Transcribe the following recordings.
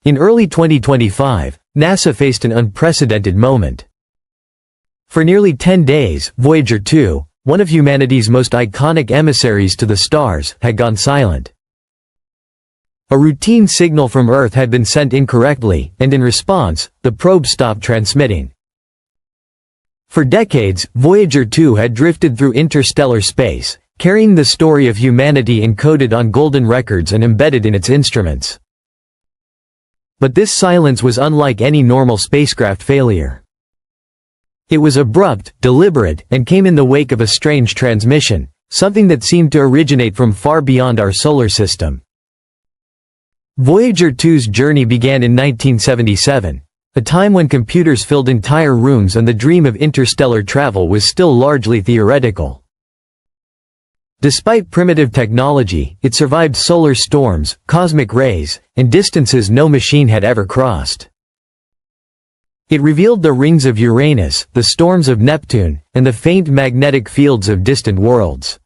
In early 2025, NASA faced an unprecedented moment. For nearly 10 days, Voyager 2, one of humanity's most iconic emissaries to the stars, had gone silent. A routine signal from Earth had been sent incorrectly, and in response, the probe stopped transmitting. For decades, Voyager 2 had drifted through interstellar space, carrying the story of humanity encoded on golden records and embedded in its instruments. But this silence was unlike any normal spacecraft failure. It was abrupt, deliberate, and came in the wake of a strange transmission, something that seemed to originate from far beyond our solar system. Voyager 2's journey began in 1977, a time when computers filled entire rooms and the dream of interstellar travel was still largely theoretical. Despite primitive technology, it survived solar storms, cosmic rays, and distances no machine had ever crossed. It revealed the rings of Uranus, the storms of Neptune, and the faint magnetic fields of distant worlds.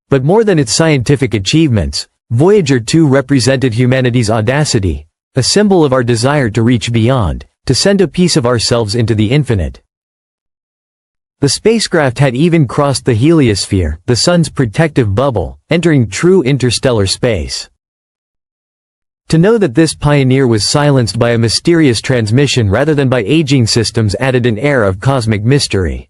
But more than its scientific achievements, Voyager 2 represented humanity's audacity, a symbol of our desire to reach beyond, to send a piece of ourselves into the infinite. The spacecraft had even crossed the heliosphere, the sun's protective bubble, entering true interstellar space. To know that this pioneer was silenced by a mysterious transmission rather than by aging systems added an air of cosmic mystery.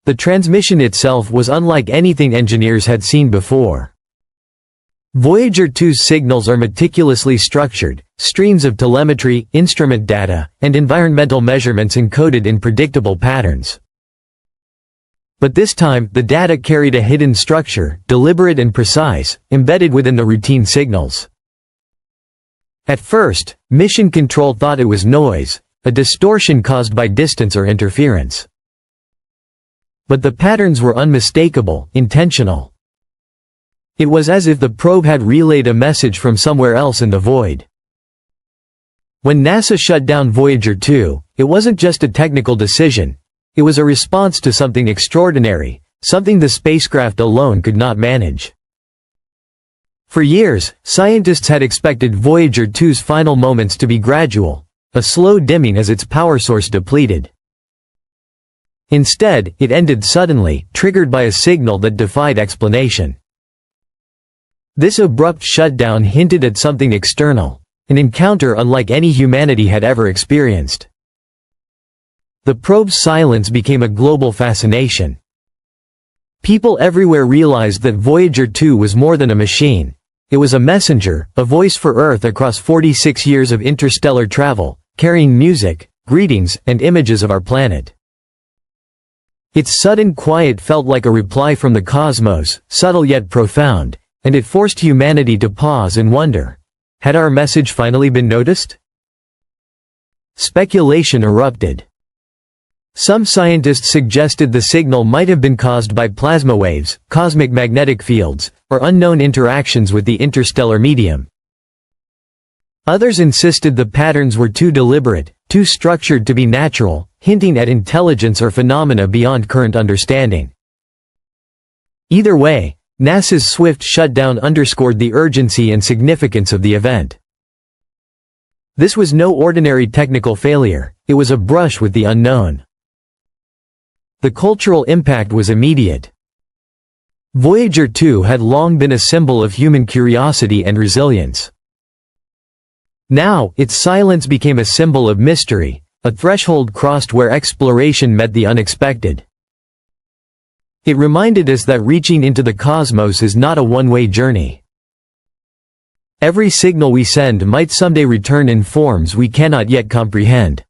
The transmission itself was unlike anything engineers had seen before. Voyager 2's signals are meticulously structured, streams of telemetry, instrument data, and environmental measurements encoded in predictable patterns. But this time, the data carried a hidden structure, deliberate and precise, embedded within the routine signals. At first, Mission Control thought it was noise, a distortion caused by distance or interference. But the patterns were unmistakable, intentional. It was as if the probe had relayed a message from somewhere else in the void. When NASA shut down Voyager 2, it wasn't just a technical decision, it was a response to something extraordinary, something the spacecraft alone could not manage. For years, scientists had expected Voyager 2's final moments to be gradual, a slow dimming as its power source depleted. Instead, it ended suddenly, triggered by a signal that defied explanation. This abrupt shutdown hinted at something external, an encounter unlike any humanity had ever experienced. The probe's silence became a global fascination. People everywhere realized that Voyager 2 was more than a machine. It was a messenger, a voice for Earth across 46 years of interstellar travel, carrying music, greetings, and images of our planet. Its sudden quiet felt like a reply from the cosmos, subtle yet profound, and it forced humanity to pause and wonder, had our message finally been noticed? Speculation erupted. Some scientists suggested the signal might have been caused by plasma waves, cosmic magnetic fields, or unknown interactions with the interstellar medium. Others insisted the patterns were too deliberate, too structured to be natural, hinting at intelligence or phenomena beyond current understanding. Either way, NASA's swift shutdown underscored the urgency and significance of the event. This was no ordinary technical failure, it was a brush with the unknown. The cultural impact was immediate. Voyager 2 had long been a symbol of human curiosity and resilience. Now, its silence became a symbol of mystery, a threshold crossed where exploration met the unexpected. It reminded us that reaching into the cosmos is not a one-way journey. Every signal we send might someday return in forms we cannot yet comprehend.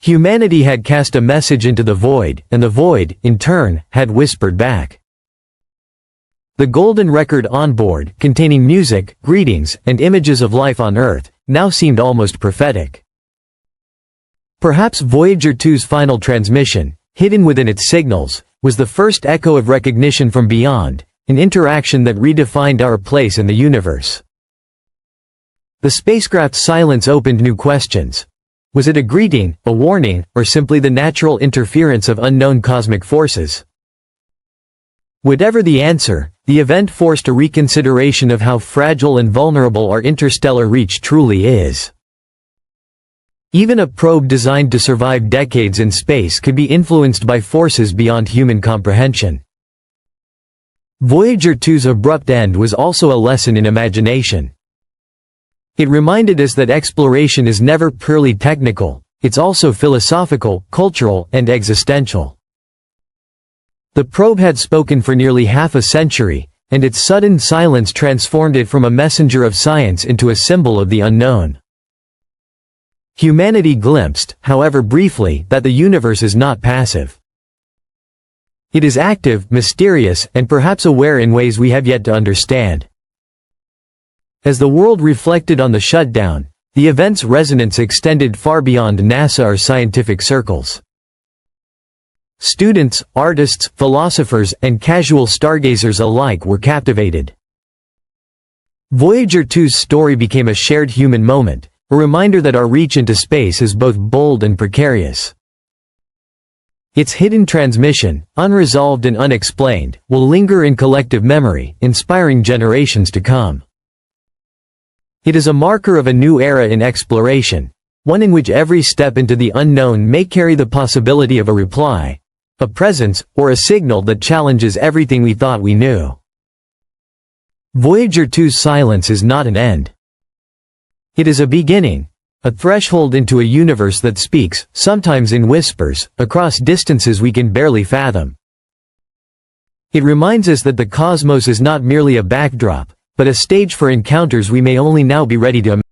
Humanity had cast a message into the void, and the void, in turn, had whispered back. The golden record on board, containing music, greetings, and images of life on Earth, now seemed almost prophetic. Perhaps Voyager 2's final transmission, hidden within its signals, was the first echo of recognition from beyond, an interaction that redefined our place in the universe. The spacecraft's silence opened new questions. Was it a greeting, a warning, or simply the natural interference of unknown cosmic forces? Whatever the answer, the event forced a reconsideration of how fragile and vulnerable our interstellar reach truly is. Even a probe designed to survive decades in space could be influenced by forces beyond human comprehension. Voyager 2's abrupt end was also a lesson in imagination. It reminded us that exploration is never purely technical, it's also philosophical, cultural, and existential. The probe had spoken for nearly half a century, and its sudden silence transformed it from a messenger of science into a symbol of the unknown. Humanity glimpsed, however briefly, that the universe is not passive. It is active, mysterious, and perhaps aware in ways we have yet to understand. As the world reflected on the shutdown, the event's resonance extended far beyond NASA or scientific circles. Students, artists, philosophers, and casual stargazers alike were captivated. Voyager 2's story became a shared human moment, a reminder that our reach into space is both bold and precarious. Its hidden transmission, unresolved and unexplained, will linger in collective memory, inspiring generations to come. It is a marker of a new era in exploration, one in which every step into the unknown may carry the possibility of a reply, a presence, or a signal that challenges everything we thought we knew. Voyager 2's silence is not an end. It is a beginning, a threshold into a universe that speaks, sometimes in whispers, across distances we can barely fathom. It reminds us that the cosmos is not merely a backdrop, but a stage for encounters we may only now be ready to imagine.